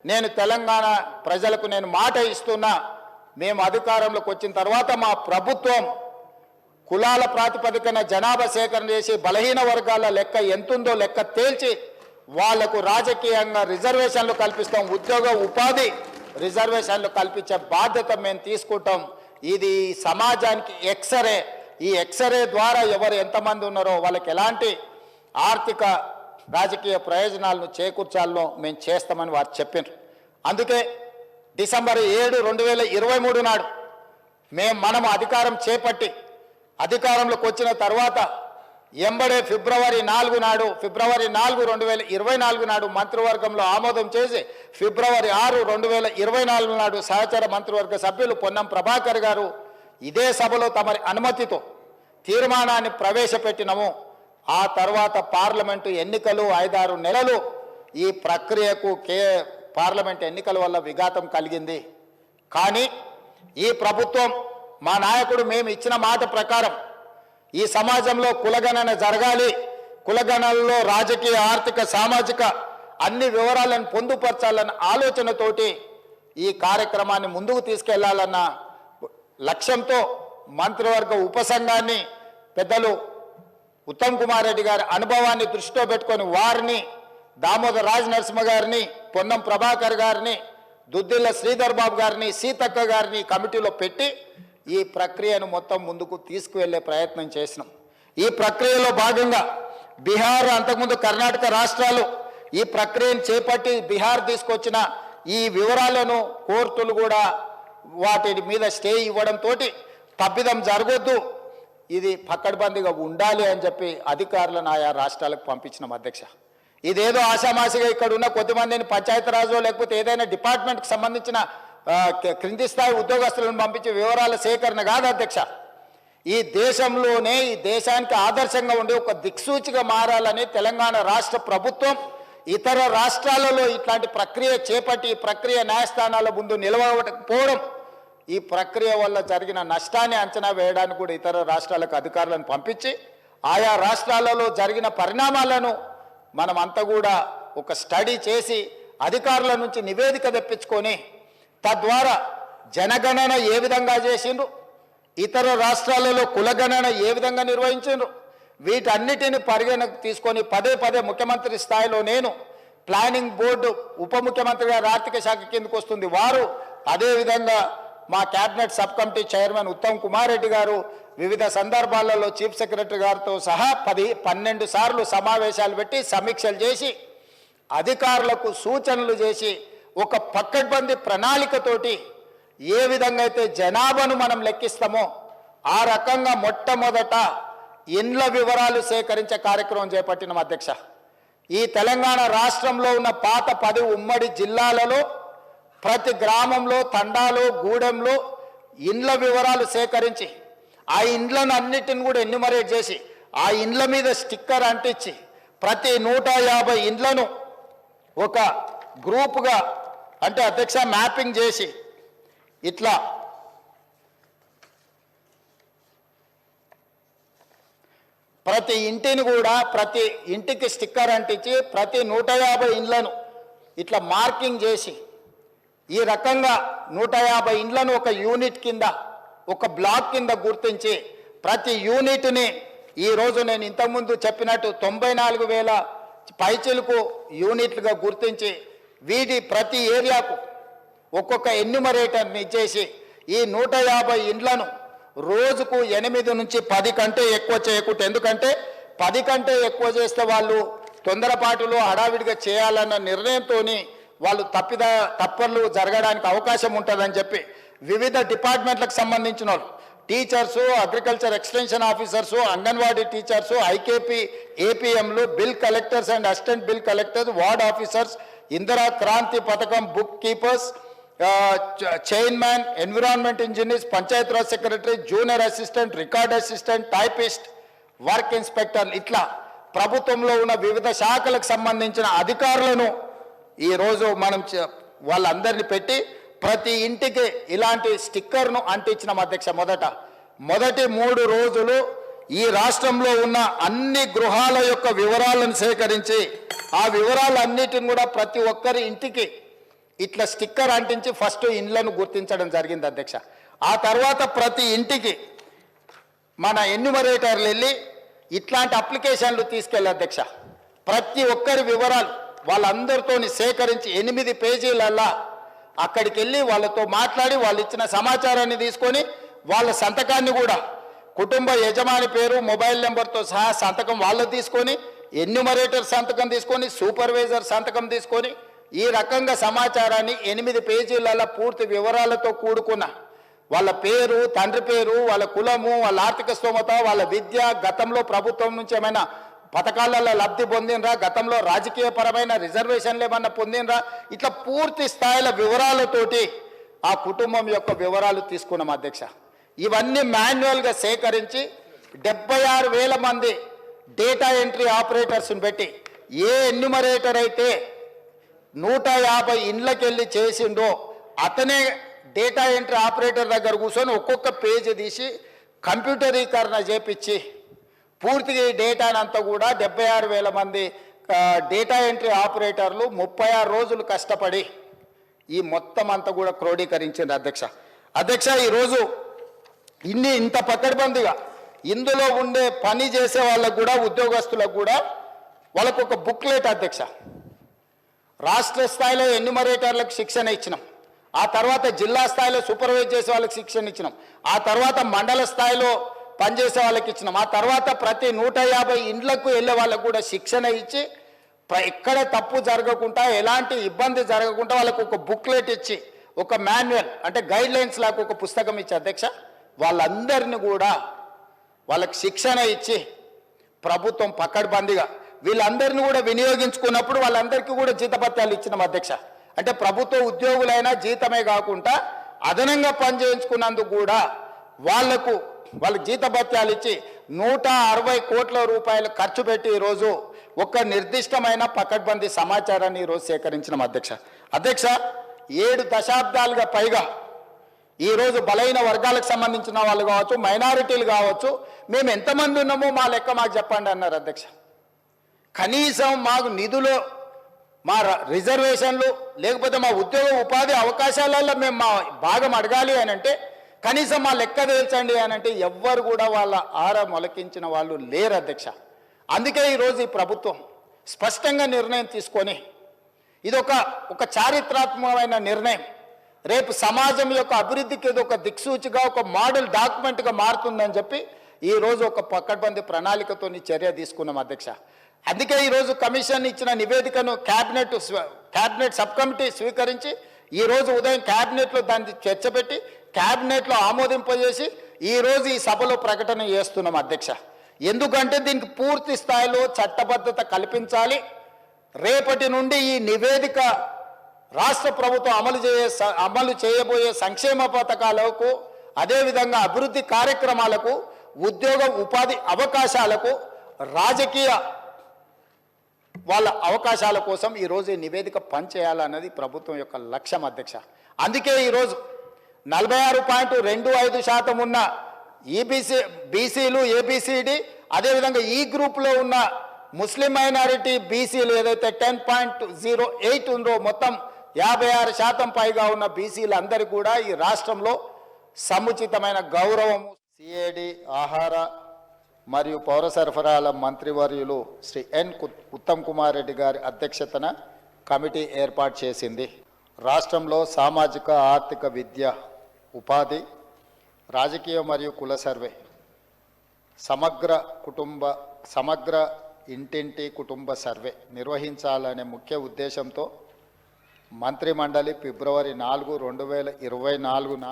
నేను తెలంగాణ ప్రజలకు నేను మాట ఇస్తున్నా, మేము అధికారంలోకి వచ్చిన తర్వాత మా ప్రభుత్వం కులాల ప్రాతిపదికన జనాభా సేకరణ చేసి బలహీన వర్గాల లెక్క ఎంతుందో లెక్క తేల్చి వాళ్లకు రాజకీయంగా రిజర్వేషన్లు కల్పిస్తాం, ఉద్యోగ ఉపాధి రిజర్వేషన్లు కల్పించే బాధ్యత మేము తీసుకుంటాం. ఇది సమాజానికి ఎక్స్రే. ఈ ఎక్స్రే ద్వారా ఎవరు ఎంతమంది ఉన్నారో వాళ్ళకి ఎలాంటి ఆర్థిక రాజకీయ ప్రయోజనాలను చేకూర్చాలో మేము చేస్తామని వారు చెప్పారు. అందుకే డిసెంబర్ 7, 2023 నాడు మనం అధికారం చేపట్టి అధికారంలోకి వచ్చిన తర్వాత ఎంబడే ఫిబ్రవరి 4 నాడు 2024 నాడు మంత్రివర్గంలో ఆమోదం చేసి ఫిబ్రవరి 6, 2024 నాడు సహచర మంత్రివర్గ సభ్యులు పొన్నం ప్రభాకర్ గారు ఇదే సభలో తమరి అనుమతితో తీర్మానాన్ని ప్రవేశపెట్టినము. ఆ తర్వాత పార్లమెంటు ఎన్నికలు 5-6 నెలలు ఈ ప్రక్రియకు పార్లమెంట్ ఎన్నికల వల్ల విఘాతం కలిగింది. కానీ ఈ ప్రభుత్వం మా నాయకుడు మేము ఇచ్చిన మాట ప్రకారం ఈ సమాజంలో కులగణన జరగాలి, కులగణనలో రాజకీయ ఆర్థిక సామాజిక అన్ని వివరాలను పొందుపరచాలన్న ఆలోచనతోటి ఈ కార్యక్రమాన్ని ముందుకు తీసుకెళ్లాలన్న లక్ష్యంతో మంత్రివర్గ ఉపసంఘాన్ని పెద్దలు ఉత్తమ్ కుమార్ రెడ్డి గారి అనుభవాన్ని దృష్టిలో పెట్టుకొని వారిని, దామోదర్ రాజ్ నరసింహ గారిని, పొన్నం ప్రభాకర్ గారిని, దుద్దిల్ల శ్రీధర్ బాబు గారిని, సీతక్క గారిని కమిటీలో పెట్టి ఈ ప్రక్రియను మొత్తం ముందుకు తీసుకువెళ్లే ప్రయత్నం చేసినాం. ఈ ప్రక్రియలో భాగంగా బీహార్, అంతకుముందు కర్ణాటక రాష్ట్రాలు ఈ ప్రక్రియను చేపట్టి బీహార్ తీసుకొచ్చిన ఈ వివరాలను కోర్టులు కూడా వాటి మీద స్టే ఇవ్వడంతో తప్పిదం జరగొద్దు, ఇది పక్కడబందీగా ఉండాలి అని చెప్పి అధికారులను ఆయా రాష్ట్రాలకు పంపించినాం. అధ్యక్ష, ఇదేదో ఆషామాషిగా ఇక్కడ ఉన్న కొద్దిమందిని పంచాయతీరాజు లేకపోతే ఏదైనా డిపార్ట్మెంట్కి సంబంధించిన క్రింది స్థాయి ఉద్యోగస్తులను పంపించే వివరాల సేకరణ కాదు అధ్యక్ష. ఈ దేశంలోనే ఈ దేశానికి ఆదర్శంగా ఉండే ఒక దిక్సూచిగా మారాలని తెలంగాణ రాష్ట్ర ప్రభుత్వం ఇతర రాష్ట్రాలలో ఇట్లాంటి ప్రక్రియ చేపట్టి ఈ ప్రక్రియ న్యాయస్థానాల ముందు నిలవకపోవడం, ఈ ప్రక్రియ వల్ల జరిగిన నష్టాన్ని అంచనా వేయడానికి కూడా ఇతర రాష్ట్రాలకు అధికారులను పంపించి ఆయా రాష్ట్రాలలో జరిగిన పరిణామాలను మనమంతా కూడా ఒక స్టడీ చేసి అధికారుల నుంచి నివేదిక తెప్పించుకొని తద్వారా జనగణన ఏ విధంగా చేసిండ్రు, ఇతర రాష్ట్రాలలో కులగణన ఏ విధంగా నిర్వహించిండ్రు, వీటన్నిటిని పరిగణకు తీసుకొని పదే ముఖ్యమంత్రి స్థాయిలో నేను, ప్లానింగ్ బోర్డు ఉప ముఖ్యమంత్రి గారు ఆర్థిక శాఖ కిందకు వస్తుంది వారు, అదేవిధంగా మా cabinet sub committee chairman Uttam Kumar Reddy గారు వివిధ సందర్భాలలో చీఫ్ సెక్రటరీ గారితో సహా 12 సార్లు సమావేశాలు పెట్టి సమీక్షలు చేసి అధికారులకు సూచనలు చేసి ఒక పక్కడ్బందీ ప్రణాళికతోటి ఏ విధంగా అయితే జనాభాను మనం లెక్కిస్తామో ఆ రకంగా మొట్టమొదట ఇండ్ల వివరాలు సేకరించే కార్యక్రమం చేపట్టినాం. అధ్యక్ష, ఈ తెలంగాణ రాష్ట్రంలో ఉన్న పాత 10 ఉమ్మడి జిల్లాలలో ప్రతి గ్రామంలో, తండాలో, గూడెంలో ఇండ్ల వివరాలు సేకరించి ఆ ఇండ్లను అన్నిటిని కూడా ఎన్యుమరేట్ చేసి ఆ ఇండ్ల మీద స్టిక్కర్ అంటించి ప్రతి 150 ఇండ్లను ఒక గ్రూపుగా అంటే అధ్యక్ష మ్యాపింగ్ చేసి ఇట్లా ప్రతి ఇంటిని కూడా ప్రతి ఇంటికి స్టిక్కర్ అంటించి ప్రతి 150 ఇండ్లను ఇట్లా మార్కింగ్ చేసి ఈ రకంగా 150 ఇండ్లను ఒక యూనిట్ కింద ఒక బ్లాక్ కింద గుర్తించి ప్రతి యూనిట్ని ఈరోజు నేను ఇంతకుముందు చెప్పినట్టు 94,000 పైచిలకు యూనిట్లుగా గుర్తించి వీటి ప్రతి ఏరియాకు ఒక్కొక్క ఎన్యుమరేటర్ని ఇచ్చేసి ఈ 150 ఇండ్లను రోజుకు 8 నుంచి 10 కంటే ఎక్కువ చేయకూడదు. ఎందుకంటే 10 కంటే ఎక్కువ చేస్తే వాళ్ళు తొందరపాటులో హడావిడిగా చేయాలన్న నిర్ణయంతో వాళ్ళు తప్పర్లు జరగడానికి అవకాశం ఉంటుందని చెప్పి వివిధ డిపార్ట్మెంట్లకు సంబంధించిన వాళ్ళు, teachers, agriculture extension officers, anganwadi teachers, IKP ఏపీఎంలు, bill collectors and assistant bill collectors, ward officers, Indira Kranthi Pathakam book keepers, chairman, environment engineers, Panchayati Raj secretary, junior assistant, record assistant, typist, work inspector, ఇట్లా ప్రభుత్వంలో ఉన్న వివిధ శాఖలకు సంబంధించిన అధికారులను ఈరోజు మనం వాళ్ళందరినీ పెట్టి ప్రతి ఇంటికి ఇలాంటి స్టిక్కర్ను అంటించినాం. అధ్యక్ష, మొదటి 3 రోజులు ఈ రాష్ట్రంలో ఉన్న అన్ని గృహాల యొక్క వివరాలను సేకరించి ఆ వివరాలన్నిటిని కూడా ప్రతి ఒక్కరి ఇంటికి ఇట్లా స్టిక్కర్ అంటించి ఫస్ట్ ఇండ్లను గుర్తించడం జరిగింది అధ్యక్ష. ఆ తర్వాత ప్రతి ఇంటికి మన ఎన్యూమరేటర్లు వెళ్ళి ఇట్లాంటి అప్లికేషన్లు తీసుకెళ్ళి అధ్యక్ష ప్రతి ఒక్కరి వివరాలు వాళ్ళందరితో సేకరించి 8 పేజీలల్లా అక్కడికి వెళ్ళి వాళ్ళతో మాట్లాడి వాళ్ళు ఇచ్చిన సమాచారాన్ని తీసుకొని వాళ్ళ సంతకాన్ని కూడా కుటుంబ యజమాని పేరు మొబైల్ నెంబర్తో సహా సంతకం వాళ్ళు తీసుకొని ఎన్యూమరేటర్ సంతకం తీసుకొని సూపర్వైజర్ సంతకం తీసుకొని ఈ రకంగా సమాచారాన్ని 8 పేజీలలో పూర్తి వివరాలతో కూడుకున్న వాళ్ళ పేరు, తండ్రి పేరు, వాళ్ళ కులము, వాళ్ళ ఆర్థిక స్తోమత, వాళ్ళ విద్య, గతంలో ప్రభుత్వం నుంచి ఏమైనా పథకాలలో లబ్ధి పొందినరా, గతంలో రాజకీయపరమైన రిజర్వేషన్లు ఏమన్నా పొందినరా, ఇట్లా పూర్తి స్థాయిల వివరాలతోటి ఆ కుటుంబం యొక్క వివరాలు తీసుకున్నాం అధ్యక్ష. ఇవన్నీ మాన్యువల్గా సేకరించి 76,000 మంది డేటా ఎంట్రీ ఆపరేటర్స్ని పెట్టి ఏ ఎన్యూమరేటర్ అయితే 150 ఇండ్లకెళ్ళి చేసిండో అతనే డేటా ఎంట్రీ ఆపరేటర్ దగ్గర కూర్చొని ఒక్కొక్క పేజీ తీసి కంప్యూటరీకరణ చేపించి పూర్తిగా ఈ డేటానంతా కూడా 76,000 మంది డేటా ఎంట్రీ ఆపరేటర్లు 36 రోజులు కష్టపడి ఈ మొత్తం అంతా కూడా క్రోడీకరించింది అధ్యక్ష. ఈరోజు ఇంత పకడ్బందీగా ఇందులో ఉండే పని చేసే వాళ్ళకు కూడా ఉద్యోగస్తులకు కూడా వాళ్ళకు ఒక బుక్లెట్ అధ్యక్ష. రాష్ట్ర స్థాయిలో ఎన్యూమరేటర్లకు శిక్షణ ఇచ్చినాం, ఆ తర్వాత జిల్లా స్థాయిలో సూపర్వైజ్ చేసే వాళ్ళకి శిక్షణ ఇచ్చినాం, ఆ తర్వాత మండల స్థాయిలో పనిచేసే వాళ్ళకి ఇచ్చినాం, ఆ తర్వాత ప్రతి 150 ఇండ్లకు వెళ్ళే వాళ్ళకు కూడా శిక్షణ ఇచ్చి ఎక్కడ తప్పు జరగకుండా ఎలాంటి ఇబ్బంది జరగకుండా వాళ్ళకు ఒక బుక్లెట్ ఇచ్చి ఒక మాన్యువల్ అంటే గైడ్ లైన్స్ లాగా ఒక పుస్తకం ఇచ్చి అధ్యక్ష వాళ్ళందరినీ కూడా వాళ్ళకి శిక్షణ ఇచ్చి ప్రభుత్వం పకడ్బందీగా వీళ్ళందరినీ కూడా వినియోగించుకున్నప్పుడు వాళ్ళందరికీ కూడా జీతభత్యాలు ఇచ్చినాం అధ్యక్ష. అంటే ప్రభుత్వ ఉద్యోగులైనా జీతమే కాకుండా అదనంగా పనిచేయించుకున్నందుకు కూడా వాళ్ళకు జీతభత్యాలు ఇచ్చి 160 కోట్ల రూపాయలు ఖర్చు పెట్టి ఈరోజు ఒక నిర్దిష్టమైన పకడ్బందీ సమాచారాన్ని ఈరోజు సేకరించినాం అధ్యక్ష. 7 దశాబ్దాలుగా పైగా ఈరోజు బలైన వర్గాలకు సంబంధించిన వాళ్ళు కావచ్చు, మైనారిటీలు కావచ్చు, మేము ఎంతమంది ఉన్నామో మా లెక్క మాకు చెప్పండి అన్నారు అధ్యక్ష. కనీసం మాకు నిధులు, మా రిజర్వేషన్లు, లేకపోతే మా ఉద్యోగ ఉపాధి అవకాశాలలో మేము మా భాగం అడగాలి అని అంటే కనీసం మా లెక్క తేల్చండి అని అంటే ఎవ్వరు కూడా వాళ్ళ మొలకించిన వాళ్ళు లేరు అధ్యక్ష. అందుకే ఈరోజు ఈ ప్రభుత్వం స్పష్టంగా నిర్ణయం తీసుకొని ఇది ఒక చారిత్రాత్మకమైన నిర్ణయం, రేపు సమాజం యొక్క అభివృద్ధికి ఇది ఒక దిక్సూచిగా ఒక మోడల్ డాక్యుమెంట్గా మారుతుందని చెప్పి ఈరోజు ఒక పకడ్బందీ ప్రణాళికతో చర్య తీసుకున్నాం అధ్యక్ష. అందుకే ఈరోజు కమిషన్ ఇచ్చిన నివేదికను క్యాబినెట్ సబ్ కమిటీ స్వీకరించి ఈరోజు ఉదయం క్యాబినెట్లో దాన్ని చర్చ పెట్టి క్యాబినెట్లో ఆమోదింపజేసి ఈరోజు ఈ సభలో ప్రకటన చేస్తున్నాం అధ్యక్ష. ఎందుకంటే దీనికి పూర్తి స్థాయిలో చట్టబద్ధత కల్పించాలి. రేపటి నుండి ఈ నివేదిక రాష్ట్ర ప్రభుత్వం అమలు చేయబోయే సంక్షేమ పథకాలకు, అదేవిధంగా అభివృద్ధి కార్యక్రమాలకు, ఉద్యోగ ఉపాధి అవకాశాలకు, రాజకీయ వాళ్ళ అవకాశాల కోసం ఈరోజు ఈ నివేదిక పనిచేయాలన్నది ప్రభుత్వం యొక్క లక్ష్యం అధ్యక్ష. అందుకే ఈరోజు 46.25% ఉన్న బీసీలు, ఏబిసిడి, అదేవిధంగా ఈ గ్రూప్లో ఉన్న ముస్లిం మైనారిటీ బీసీలు ఏదైతే 10.08 ఉందో మొత్తం 56% పైగా ఉన్న బీసీలు అందరికీ కూడా ఈ రాష్ట్రంలో సముచితమైన గౌరవము. సిఐడి ఆహార మరియు పౌర సరఫరాల మంత్రివర్యులు శ్రీ ఎన్ ఉత్తమ్ కుమార్ రెడ్డి గారి అధ్యక్షతన కమిటీ ఏర్పాటు చేసింది. రాష్ట్రంలో సామాజిక, ఆర్థిక, విద్య, ఉపాధి, రాజకీయ మరియు కుల సర్వే, సమగ్ర ఇంటింటి కుటుంబ సర్వే నిర్వహించాలనే ముఖ్య ఉద్దేశంతో మంత్రిమండలి ఫిబ్రవరి 4, 2024న